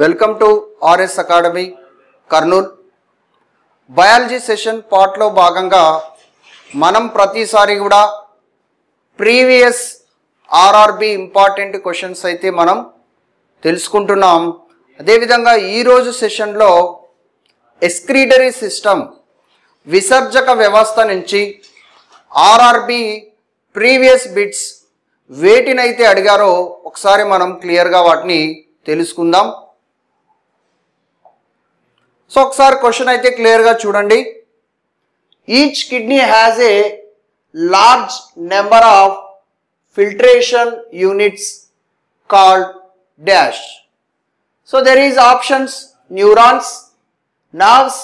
Welcome to RS academy Kurnool. Biology session పార్ట్లో భాగంగా మనం ప్రతిసారి కూడా ప్రీవియస్ ఆర్ఆర్బి ఇంపార్టెంట్ క్వశ్చన్స్ అయితే మనం తెలుసుకుంటున్నాం. అదేవిధంగా ఈరోజు సెషన్లో ఎక్స్క్రీటరీ సిస్టమ్ విసర్జక వ్యవస్థ నుంచి ఆర్ఆర్బి ప్రీవియస్ బిట్స్ వేటినైతే అడిగారో ఒకసారి మనం క్లియర్గా వాటిని తెలుసుకుందాం. సో ఒకసారి క్వశ్చన్ అయితే క్లియర్గా చూడండి. Each kidney has a large number of filtration units called dash. So there is options neurons, nerves,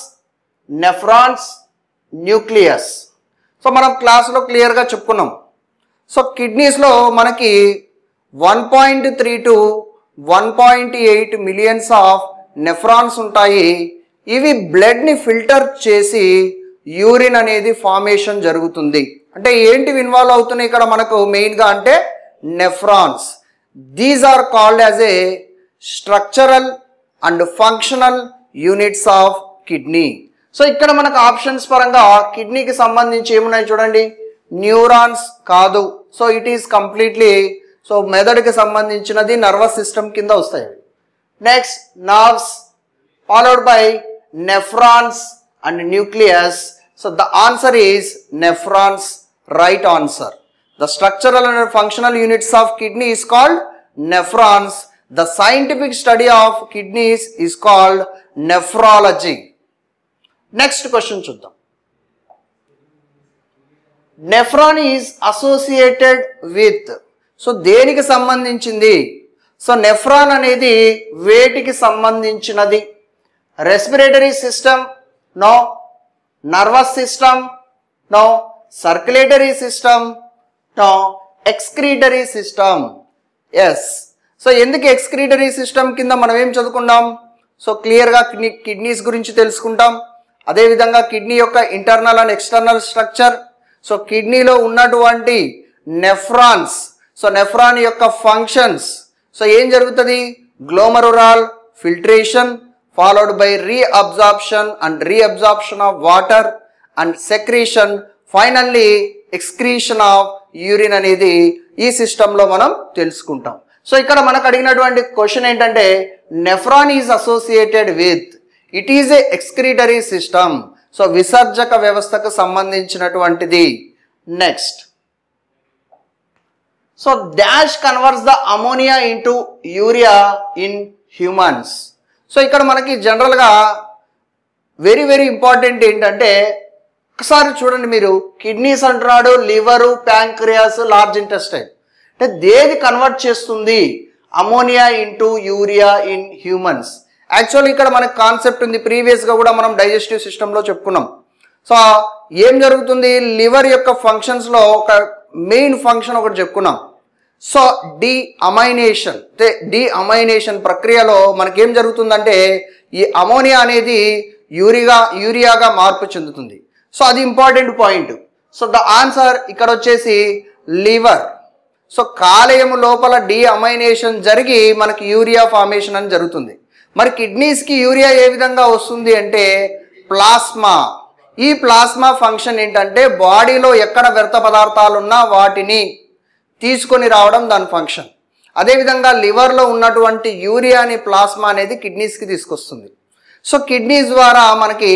nephrons, nucleus. So మనం క్లాస్లో క్లియర్గా చెప్పుకున్నాం. సో కిడ్నీస్లో మనకి 1.3 to 1.8 మిలియన్స్ ఆఫ్ నెఫ్రాన్స్ ఉంటాయి. ఇవి బ్లడ్ని ఫిల్టర్ చేసి యూరిన్ అనేది ఫార్మేషన్ జరుగుతుంది. అంటే ఏంటివి ఇన్వాల్వ్ అవుతున్నాయి ఇక్కడ మనకు మెయిన్గా అంటే nephrons. These are called as a structural and functional units of kidney. So ఇక్కడ మనకు ఆప్షన్స్ పరంగా కిడ్నీకి సంబంధించి ఏమున్నాయి చూడండి. న్యూరాన్స్ కాదు, so it is completely so మెదడుకి సంబంధించినది నర్వస్ సిస్టమ్ కింద వస్తాయి. Next nerves followed by nephrons and nucleus. So the answer is nephrons, right answer. The structural and functional units of kidney is called nephrons. The scientific study of kidneys is called nephrology. Next question చూద్దాం. Nephron is associated with, so దేనికి సంబంధించింది? So nephron అనేది వేటికి సంబంధించినది? Respiratory system no, nervous system no, circulatory system no, excretory system yes. So ఎందుకు excretory system కింద మనం ఏం చదువుకుంటాం? సో క్లియర్గా కిడ్నీస్ గురించి తెలుసుకుంటాం. అదేవిధంగా కిడ్నీ యొక్క internal and external structure. So కిడ్నీలో ఉన్నటువంటి నెఫ్రాన్స్, సో నెఫ్రాన్ యొక్క ఫంక్షన్స్. సో ఏం జరుగుతుంది? Glomerular filtration followed by reabsorption and reabsorption of water and secretion, finally excretion of urine అనేది ఈ సిస్టంలో మనం తెలుసుకుంటాం. సో ఇక్కడ మనకు అడిగినటువంటి క్వశ్చన్ ఏంటంటే nephron is associated with, it is a excretory system. So విసర్జక వ్యవస్థకు సంబంధించినటువంటిది. Next, so dash converts the ammonia into urea in humans. So ఇక్కడ మనకి జనరల్గా వెరీ వెరీ ఇంపార్టెంట్ ఏంటంటే ఒకసారి చూడండి, మీరు కిడ్నీస్ అంటున్నాడు, లివరు, ప్యాంక్రియాస్, లార్జ్ ఇంటెస్టైన్, అంటే దేది కన్వర్ట్ చేస్తుంది ammonia into urea in humans? Actually ఇక్కడ మనకు కాన్సెప్ట్ ఉంది, ప్రీవియస్గా కూడా మనం డైజెస్టివ్ సిస్టంలో చెప్పుకున్నాం. సో ఏం జరుగుతుంది? లివర్ యొక్క ఫంక్షన్స్లో ఒక మెయిన్ ఫంక్షన్ ఒకటి చెప్పుకున్నాం. సో డీఅమైనేషన్, డీఅమైనేషన్ ప్రక్రియలో మనకేం జరుగుతుందంటే ఈ అమోనియా అనేది యూరియాగా మార్పు చెందుతుంది. సో అది important point. So the answer ఇక్కడ వచ్చేసి లివర్. సో కాలేయం లోపల డీఅమైనేషన్ జరిగి మనకి యూరియా ఫార్మేషన్ అని జరుగుతుంది. మరి కిడ్నీస్కి యూరియా ఏ విధంగా వస్తుంది అంటే ప్లాస్మా. ఈ ప్లాస్మా ఫంక్షన్ ఏంటంటే బాడీలో ఎక్కడ వ్యర్థ పదార్థాలు ఉన్నా వాటిని తీసుకొని రావడం దాని ఫంక్షన్. అదేవిధంగా లివర్లో ఉన్నటువంటి యూరియాని ప్లాస్మా అనేది కిడ్నీస్కి తీసుకొస్తుంది. సో కిడ్నీస్ ద్వారా మనకి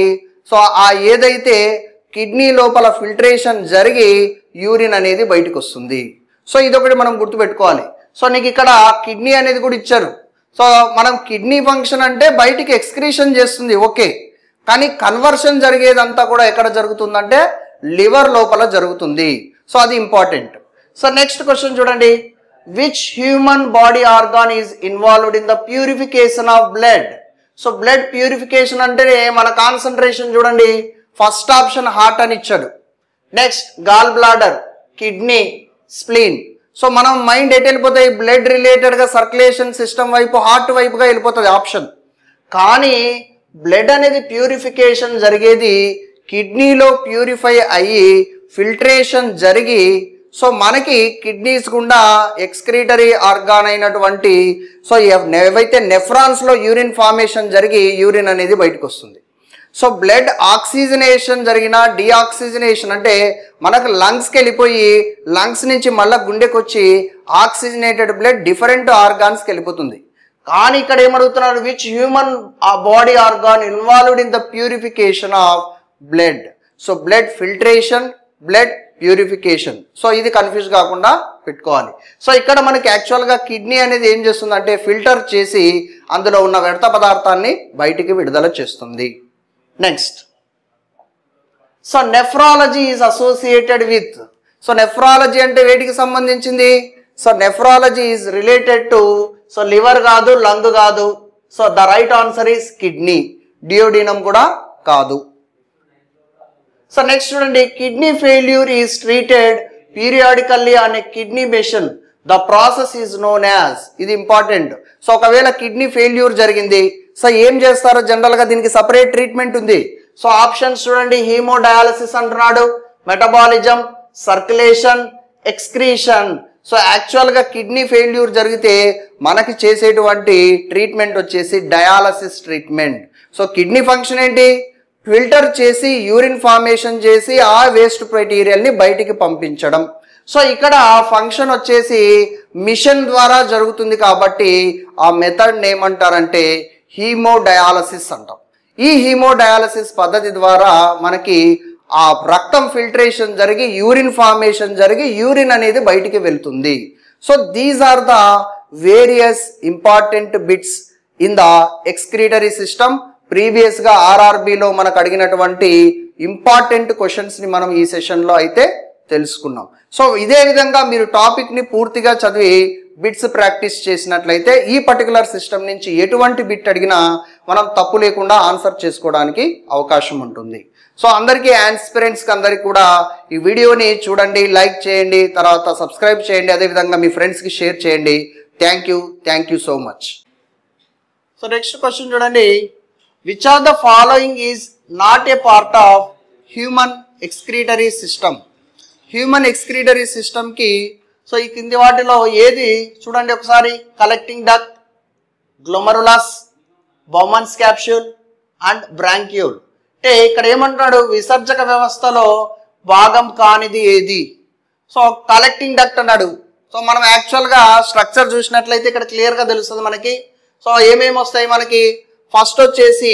సో ఆ ఏదైతే కిడ్నీ లోపల ఫిల్ట్రేషన్ జరిగి యూరిన్ అనేది బయటకు వస్తుంది. సో ఇదొకటి మనం గుర్తుపెట్టుకోవాలి. సో నీకు ఇక్కడ కిడ్నీ అనేది కూడా ఇచ్చారు. సో మనం కిడ్నీ ఫంక్షన్ అంటే బయటికి ఎక్స్క్రీషన్ చేస్తుంది, ఓకే, కానీ కన్వర్షన్ జరిగేదంతా కూడా ఎక్కడ జరుగుతుందంటే లివర్ లోపల జరుగుతుంది. సో అది ఇంపార్టెంట్. సో నెక్స్ట్ క్వశ్చన్ చూడండి. Which human body organ is involved in the purification of blood? So blood purification అంటే మన కాన్సన్ట్రేషన్ చూడండి, ఫస్ట్ ఆప్షన్ హార్ట్ అని ఇచ్చాడు. Next gall bladder, kidney, spleen. So మనం మైండ్ ఎటు వెళ్ళిపోతాయి? బ్లడ్ రిలేటెడ్గా సర్క్యులేషన్ సిస్టమ్ వైపు, హార్ట్ వైపుగా వెళ్ళిపోతుంది ఆప్షన్. కానీ బ్లడ్ అనేది ప్యూరిఫికేషన్ జరిగేది కిడ్నీలో ప్యూరిఫై అయ్యి ఫిల్ట్రేషన్ జరిగి సో మనకి కిడ్నీస్ గుండా ఎక్స్క్రీటరీ ఆర్గాన్ అయినటువంటి సో ఏవైతే నెఫ్రాన్స్లో యూరిన్ ఫార్మేషన్ జరిగి యూరిన్ అనేది బయటకు వస్తుంది. సో బ్లడ్ ఆక్సిజనేషన్ జరిగిన డీఆక్సిజనేషన్ అంటే మనకు లంగ్స్కి వెళ్ళిపోయి లంగ్స్ నుంచి మళ్ళీ గుండెకి వచ్చి ఆక్సిజనేటెడ్ బ్లడ్ డిఫరెంట్ ఆర్గాన్స్కి వెళ్ళిపోతుంది. కానీ ఇక్కడ ఏమడుగుతున్నారు, which human body organ involved in the purification of blood. So blood filtration, blood purification. So ఇది కన్ఫ్యూజ్ కాకుండా పెట్టుకోవాలి. సో ఇక్కడ మనకి యాక్చువల్గా కిడ్నీ అనేది ఏం చేస్తుంది అంటే ఫిల్టర్ చేసి అందులో ఉన్న వ్యర్థ పదార్థాన్ని బయటికి విడుదల చేస్తుంది. Next, so nephrology is associated with. So nephrology అంటే వేటికి సంబంధించింది? So nephrology is related to so liver కాదు, లంగ్ కాదు. So the right answer is kidney. Duodenum కూడా కాదు. సో నెక్స్ట్ చూడండి, kidney failure is treated periodically on a kidney machine. The process is known as. ఇది important. So ఒకవేళ kidney failure జరిగింది, so ఏం చేస్తారో జనరల్గా దీనికి సపరేట్ ట్రీట్మెంట్ ఉంది. సో ఆప్షన్స్ చూడండి, హీమోడయాలసిస్ అంటున్నాడు, మెటబాలిజం, సర్క్యులేషన్, ఎక్స్క్రీషన్. సో యాక్చువల్గా కిడ్నీ ఫెయిల్యూర్ జరిగితే మనకి చేసేటువంటి ట్రీట్మెంట్ వచ్చేసి dialysis treatment. So kidney function ఏంటి? ఫిల్టర్ చేసి యూరిన్ ఫార్మేషన్ చేసి ఆ వేస్ట్ మెటీరియల్ని బయటికి పంపించడం. సో ఇక్కడ ఫంక్షన్ వచ్చేసి మిషన్ ద్వారా జరుగుతుంది కాబట్టి ఆ మెథడ్ ఏమంటారంటే హీమోడయాలసిస్ అంటాం. ఈ హీమోడయాలసిస్ పద్ధతి ద్వారా మనకి ఆ రక్తం ఫిల్ట్రేషన్ జరిగి యూరిన్ ఫార్మేషన్ జరిగి యూరిన్ అనేది బయటికి వెళ్తుంది. So these are the various important bits in the excretory system. ప్రీవియస్గా ఆర్ఆర్బిలో మనకు అడిగినటువంటి ఇంపార్టెంట్ క్వశ్చన్స్ని మనం ఈ సెషన్లో అయితే తెలుసుకున్నాం. సో ఇదే విధంగా మీరు టాపిక్ని పూర్తిగా చదివి బిట్స్ ప్రాక్టీస్ చేసినట్లయితే ఈ పర్టికులర్ సిస్టమ్ నుంచి ఎటువంటి బిట్ అడిగినా మనం తప్పు లేకుండా ఆన్సర్ చేసుకోవడానికి అవకాశం ఉంటుంది. సో అందరికీ ఆస్పిరెంట్స్కి అందరికీ కూడా ఈ వీడియోని చూడండి, లైక్ చేయండి, తర్వాత సబ్స్క్రైబ్ చేయండి, అదేవిధంగా మీ ఫ్రెండ్స్కి షేర్ చేయండి. Thank you so much. So next question చూడండి, which are the following is not a part of human excretory system. Human excretory సిస్టమ్కి సో ఈ కింది వాటిలో ఏది చూడండి ఒకసారి, collecting duct, glomerulus, Bowman's capsule and bronchiole. అంటే ఇక్కడ ఏమంటున్నాడు, విసర్జక వ్యవస్థలో భాగం కానిది ఏది? సో కలెక్టింగ్ డక్ట్ అన్నాడు. సో మనం యాక్చువల్గా స్ట్రక్చర్ చూసినట్లయితే ఇక్కడ క్లియర్గా తెలుస్తుంది మనకి. సో ఏమేమి వస్తాయి మనకి, ఫస్ట్ వచ్చేసి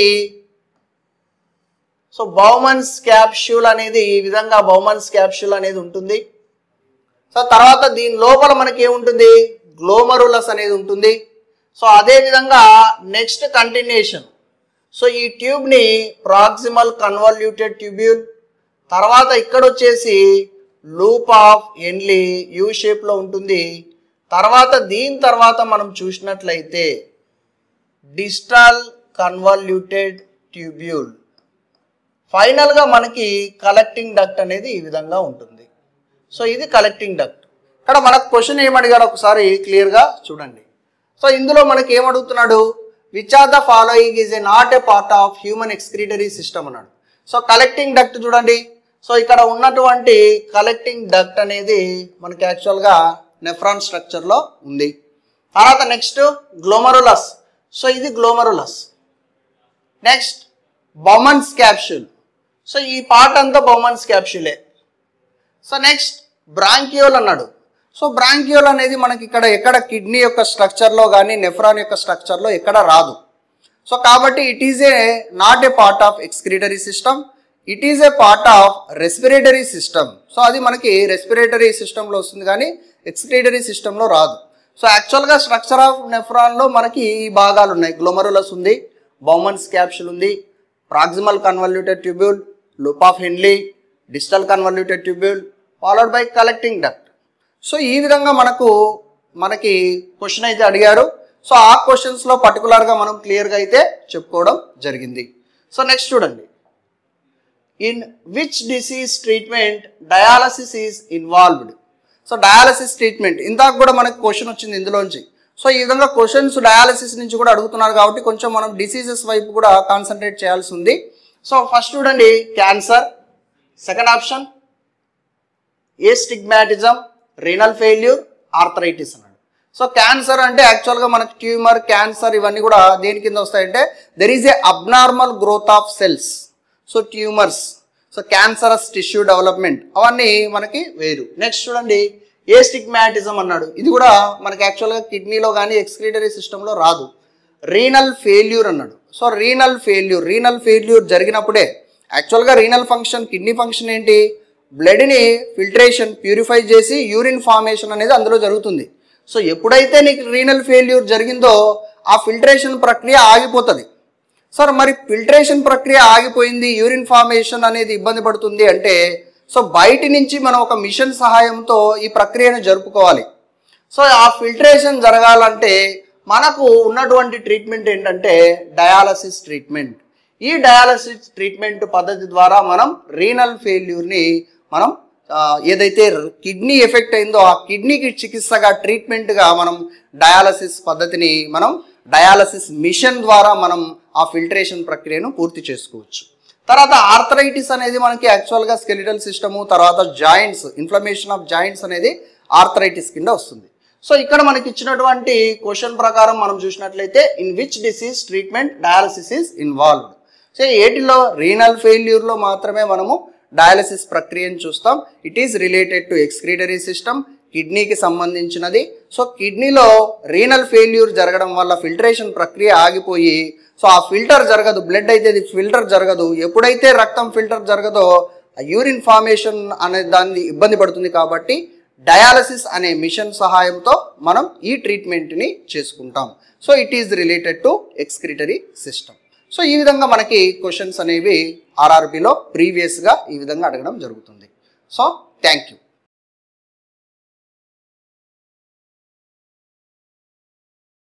సో బౌమన్స్ క్యాప్సూల్ అనేది ఈ విధంగా బౌమన్స్ క్యాప్సూల్ అనేది ఉంటుంది. సో తర్వాత దీని లోపల మనకి ఏముంటుంది, గ్లోమరులస్ అనేది ఉంటుంది. సో అదే విధంగా నెక్స్ట్ కంటిన్యూషన్. సో ఈ ట్యూబ్ని ప్రాక్సిమల్ కన్వల్యూటెడ్ ట్యూబ్యూల్, తర్వాత ఇక్కడ వచ్చేసి లూప్ ఆఫ్ ఎన్లీ యూ షేప్లో ఉంటుంది. తర్వాత దీని తర్వాత మనం చూసినట్లయితే డిస్టల్ కన్వల్యూటెడ్ ట్యూబ్యూల్. ఫైనల్గా మనకి కలెక్టింగ్ డక్ట్ అనేది ఈ విధంగా ఉంటుంది. సో ఇది కలెక్టింగ్ డక్ట్. ఇక్కడ మనకు క్వశ్చన్ ఏమడిగాడు ఒకసారి క్లియర్గా చూడండి. సో ఇందులో మనకి ఏమడుగుతున్నాడు, which are the following is a not a part of human excretory system అన్నాడు. సో కలెక్టింగ్ డక్ట్ చూడండి. సో ఇక్కడ ఉన్నటువంటి కలెక్టింగ్ డక్ట్ అనేది మనకి యాక్చువల్గా నెఫ్రాన్ స్ట్రక్చర్లో ఉంది. తర్వాత నెక్స్ట్ గ్లోమరులస్. సో ఇది glomerulus. Next Bowman's capsule. So ఈ పార్ట్ అంతా బౌమన్స్ క్యాప్సూలే. సో నెక్స్ట్ బ్రాంక్యూల్ అన్నాడు. సో బ్రాంక్యూల్ అనేది మనకి ఇక్కడ ఎక్కడ కిడ్నీ యొక్క స్ట్రక్చర్లో కానీ నెఫ్రాన్ యొక్క స్ట్రక్చర్లో ఎక్కడ రాదు. సో కాబట్టి it is a not a part of excretory system, it is A part of respiratory system. So అది మనకి రెస్పిరేటరీ సిస్టంలో వస్తుంది కానీ ఎక్స్క్రీటరీ సిస్టంలో రాదు. సో యాక్చువల్గా స్ట్రక్చర్ ఆఫ్ నెఫ్రాన్లో మనకి ఈ భాగాలు ఉన్నాయి. గ్లోమరులస్ ఉంది, బౌమన్స్ క్యాప్సూల్ ఉంది, proximal convoluted tubule, loop of Henle, distal convoluted tubule, followed by collecting duct. So ఈ విధంగా మనకి క్వశ్చన్ అయితే అడిగారు. సో ఆ క్వశ్చన్స్లో పర్టికులర్గా మనం క్లియర్గా అయితే చెప్పుకోవడం జరిగింది. సో నెక్స్ట్ చూడండి, in which disease treatment dialysis is involved. So dialysis treatment ఇందాక కూడా మనకి క్వశ్చన్ వచ్చింది ఇందులోంచి. సో ఈ విధంగా క్వశ్చన్స్ డయాలసిస్ నుంచి కూడా అడుగుతున్నారు కాబట్టి కొంచెం మనం డిసీజెస్ వైపు కూడా కాన్సన్ట్రేట్ చేయాల్సి ఉంది. సో ఫస్ట్ చూడండి, cancer. Second option astigmatism, renal failure, arthritis అన్నాడు. సో క్యాన్సర్ అంటే యాక్చువల్గా మనకి ట్యూమర్, క్యాన్సర్ ఇవన్నీ కూడా దేని కింద వస్తాయంటే there is a abnormal growth of cells. So tumours, so cancerous tissue development అవన్నీ మనకి వేరు. నెక్స్ట్ చూడండి ఏస్టిగ్మాటిజం అన్నాడు. ఇది కూడా మనకి యాక్చువల్గా కిడ్నీలో కానీ ఎక్స్క్రీటరీ సిస్టంలో రాదు. రీనల్ ఫెయిల్యూర్ అన్నాడు. సో రీనల్ ఫెయిల్యూర్ జరిగినప్పుడే యాక్చువల్గా రీనల్ ఫంక్షన్, కిడ్నీ ఫంక్షన్ ఏంటి, బ్లడ్ని ఫిల్ట్రేషన్, ప్యూరిఫై చేసి యూరిన్ ఫార్మేషన్ అనేది అందులో జరుగుతుంది. సో ఎప్పుడైతే నీకు రీనల్ ఫెయిల్యూర్ జరిగిందో ఆ ఫిల్ట్రేషన్ ప్రక్రియ ఆగిపోతుంది. సార్ మరి ఫిల్ట్రేషన్ ప్రక్రియ ఆగిపోయింది, యూరిన్ ఫార్మేషన్ అనేది ఇబ్బంది పడుతుంది అంటే సో బయటి నుంచి మనం ఒక మిషన్ సహాయంతో ఈ ప్రక్రియను జరుపుకోవాలి. సో ఆ ఫిల్ట్రేషన్ జరగాలంటే మనకు ఉన్నటువంటి ట్రీట్మెంట్ ఏంటంటే డయాలసిస్ ట్రీట్మెంట్. ఈ డయాలసిస్ ట్రీట్మెంట్ పద్ధతి ద్వారా మనం రీనల్ ఫెయిల్యూర్ని మనం ఏదైతే కిడ్నీ ఎఫెక్ట్ అయిందో ఆ కిడ్నీకి చికిత్సగా ట్రీట్మెంట్గా మనం డయాలసిస్ పద్ధతిని మనం డయాలసిస్ మిషన్ ద్వారా మనం ఆ ఫిల్ట్రేషన్ ప్రక్రియను పూర్తి చేసుకోవచ్చు. తర్వాత ఆర్థరైటిస్ అనేది మనకి యాక్చువల్గా స్కెలిటల్ సిస్టము, తర్వాత జాయింట్స్, ఇన్ఫ్లమేషన్ ఆఫ్ జాయింట్స్ అనేది ఆర్థరైటిస్ కింద వస్తుంది. సో ఇక్కడ మనకి ఇచ్చినటువంటి క్వశ్చన్ ప్రకారం మనం చూసినట్లయితే in which disease treatment dialysis is involved. So ఏటిలో రీనల్ ఫెయిల్యూర్లో మాత్రమే మనము డయాలసిస్ ప్రక్రియను చూస్తాం. It is related to excretory system, కిడ్నీకి సంబంధించినది. సో కిడ్నీలో రీనల్ ఫెయిల్యూర్ జరగడం వల్ల ఫిల్ట్రేషన్ ప్రక్రియ ఆగిపోయి సో ఆ ఫిల్టర్ జరగదు, బ్లడ్ అయితే అది ఫిల్టర్ జరగదు. ఎప్పుడైతే రక్తం ఫిల్టర్ జరగదో ఆ యూరిన్ ఫార్మేషన్ అనే దాన్ని ఇబ్బంది పడుతుంది. కాబట్టి డయాలసిస్ అనే మిషన్ సహాయంతో మనం ఈ ట్రీట్మెంట్ని చేసుకుంటాం. So it is related to excretory system. So ఈ విధంగా మనకి క్వశ్చన్స్ అనేవి ఆర్ఆర్బిలో ప్రీవియస్గా ఈ విధంగా అడగడం జరుగుతుంది. So thank you.